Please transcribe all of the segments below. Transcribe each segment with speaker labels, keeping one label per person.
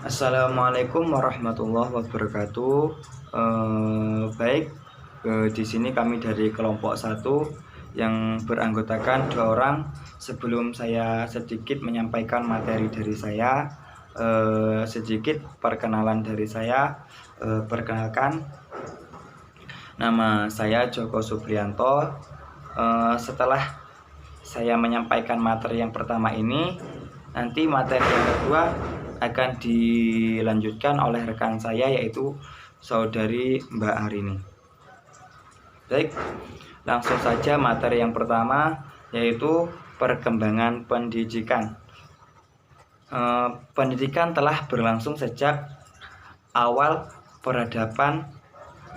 Speaker 1: Assalamualaikum warahmatullahi wabarakatuh. Baik, di sini kami dari kelompok 1 yang beranggotakan 2 orang. Sebelum saya sedikit menyampaikan materi dari saya, sedikit perkenalan dari saya. Perkenalkan, nama saya Joko Supriyanto. Setelah saya menyampaikan materi yang pertama ini, nanti materi yang kedua akan dilanjutkan oleh rekan saya, yaitu saudari Mbak Arini. Baik, langsung saja materi yang pertama, yaitu perkembangan pendidikan. Pendidikan telah berlangsung sejak awal peradaban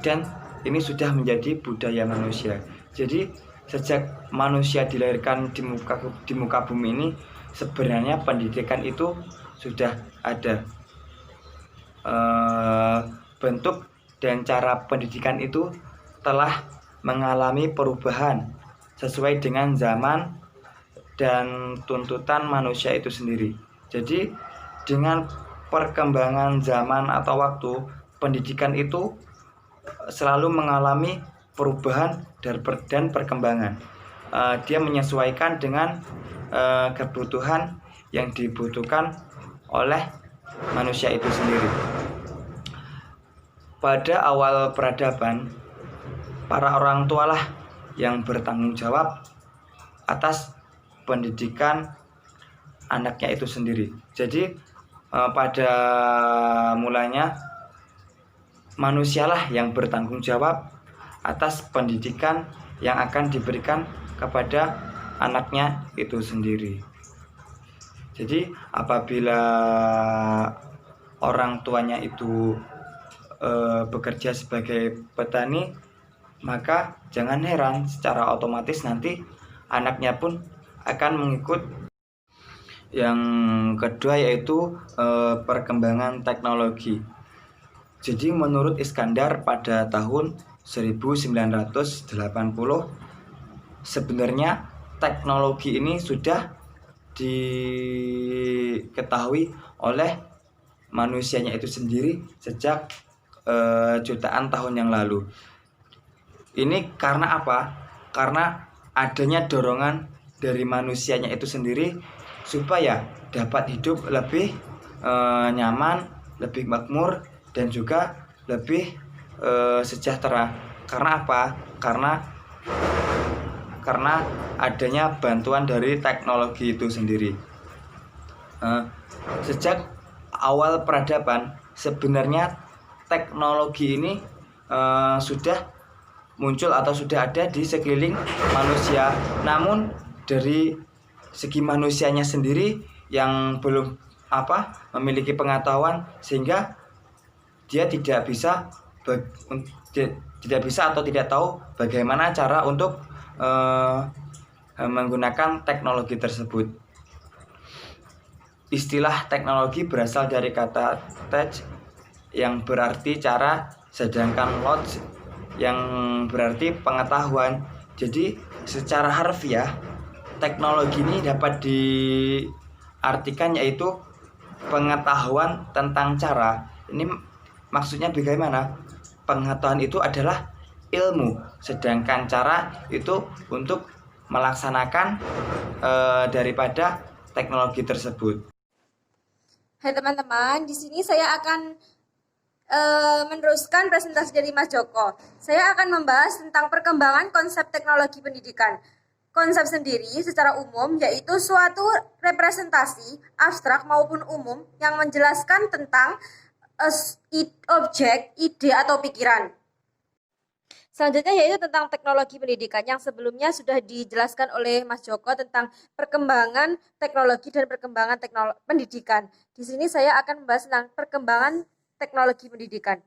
Speaker 1: dan ini sudah menjadi budaya manusia. Jadi sejak manusia dilahirkan di muka bumi ini, sebenarnya pendidikan itu sudah ada. Bentuk dan cara pendidikan itu telah mengalami perubahan sesuai dengan zaman dan tuntutan manusia itu sendiri. Jadi dengan perkembangan zaman atau waktu, pendidikan itu selalu mengalami perubahan dan perkembangan. Dia menyesuaikan dengan kebutuhan yang dibutuhkan oleh manusia itu sendiri. Pada awal peradaban, para orang tualah yang bertanggung jawab atas pendidikan anaknya itu sendiri. Jadi pada mulanya manusialah yang bertanggung jawab atas pendidikan yang akan diberikan kepada anaknya itu sendiri. Jadi apabila orang tuanya itu bekerja sebagai petani, maka jangan heran secara otomatis nanti anaknya pun akan mengikut. Yang kedua yaitu perkembangan teknologi. Jadi menurut Iskandar pada tahun 1980, sebenarnya teknologi ini sudah diketahui oleh manusianya itu sendiri sejak jutaan tahun yang lalu. Ini karena apa? Karena adanya dorongan dari manusianya itu sendiri supaya dapat hidup lebih nyaman, lebih makmur, dan juga lebih sejahtera. Karena apa? Karena adanya bantuan dari teknologi itu sendiri. Sejak awal peradaban, sebenarnya teknologi ini sudah muncul atau sudah ada di sekeliling manusia. Namun dari segi manusianya sendiri yang belum memiliki pengetahuan, sehingga dia tidak bisa atau tidak tahu bagaimana cara untuk menggunakan teknologi tersebut. Istilah teknologi berasal dari kata tech yang berarti cara, sedangkan knowledge yang berarti pengetahuan. Jadi secara harfiah teknologi ini dapat diartikan yaitu pengetahuan tentang cara. Ini maksudnya bagaimana? Pengetahuan itu adalah ilmu, sedangkan cara itu untuk melaksanakan daripada teknologi tersebut.
Speaker 2: Hai teman-teman, di sini saya akan meneruskan presentasi dari Mas Joko. Saya akan membahas tentang perkembangan konsep teknologi pendidikan. Konsep sendiri secara umum yaitu suatu representasi abstrak maupun umum yang menjelaskan tentang objek, ide, atau pikiran. Selanjutnya yaitu tentang teknologi pendidikan yang sebelumnya sudah dijelaskan oleh Mas Joko tentang perkembangan teknologi dan perkembangan pendidikan. Di sini saya akan membahas tentang perkembangan teknologi pendidikan.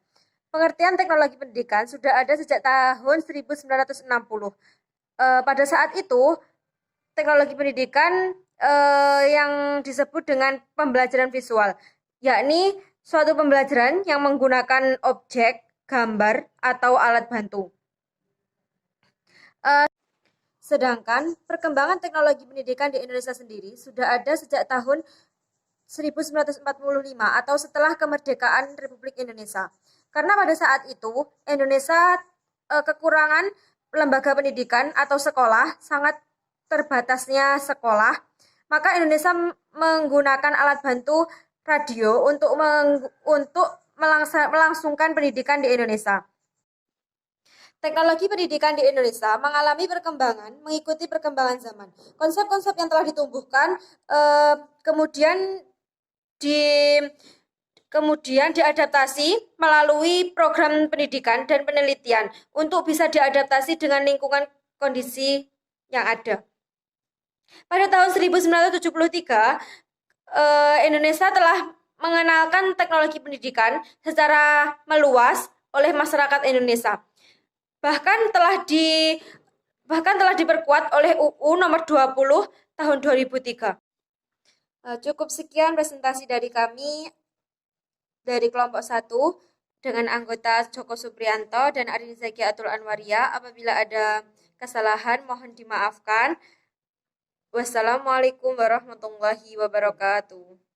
Speaker 2: Pengertian teknologi pendidikan sudah ada sejak tahun 1960. Pada saat itu, teknologi pendidikan yang disebut dengan pembelajaran visual, yakni suatu pembelajaran yang menggunakan objek, gambar, atau alat bantu. Sedangkan perkembangan teknologi pendidikan di Indonesia sendiri sudah ada sejak tahun 1945 atau setelah kemerdekaan Republik Indonesia. Karena pada saat itu Indonesia kekurangan lembaga pendidikan atau sekolah, sangat terbatasnya sekolah, maka Indonesia menggunakan alat bantu radio untuk melangsungkan pendidikan di Indonesia. Teknologi pendidikan di Indonesia mengalami perkembangan mengikuti perkembangan zaman. Konsep-konsep yang telah ditumbuhkan kemudian diadaptasi melalui program pendidikan dan penelitian untuk bisa diadaptasi dengan lingkungan kondisi yang ada. Pada tahun 1973, Indonesia telah mengenalkan teknologi pendidikan secara meluas oleh masyarakat Indonesia. Bahkan telah diperkuat oleh UU nomor 20 tahun 2003. Cukup sekian presentasi dari kami dari kelompok 1 dengan anggota Joko Supriyanto dan Arin Zakiatul Anwaria. Apabila ada kesalahan mohon dimaafkan. Wassalamualaikum warahmatullahi wabarakatuh.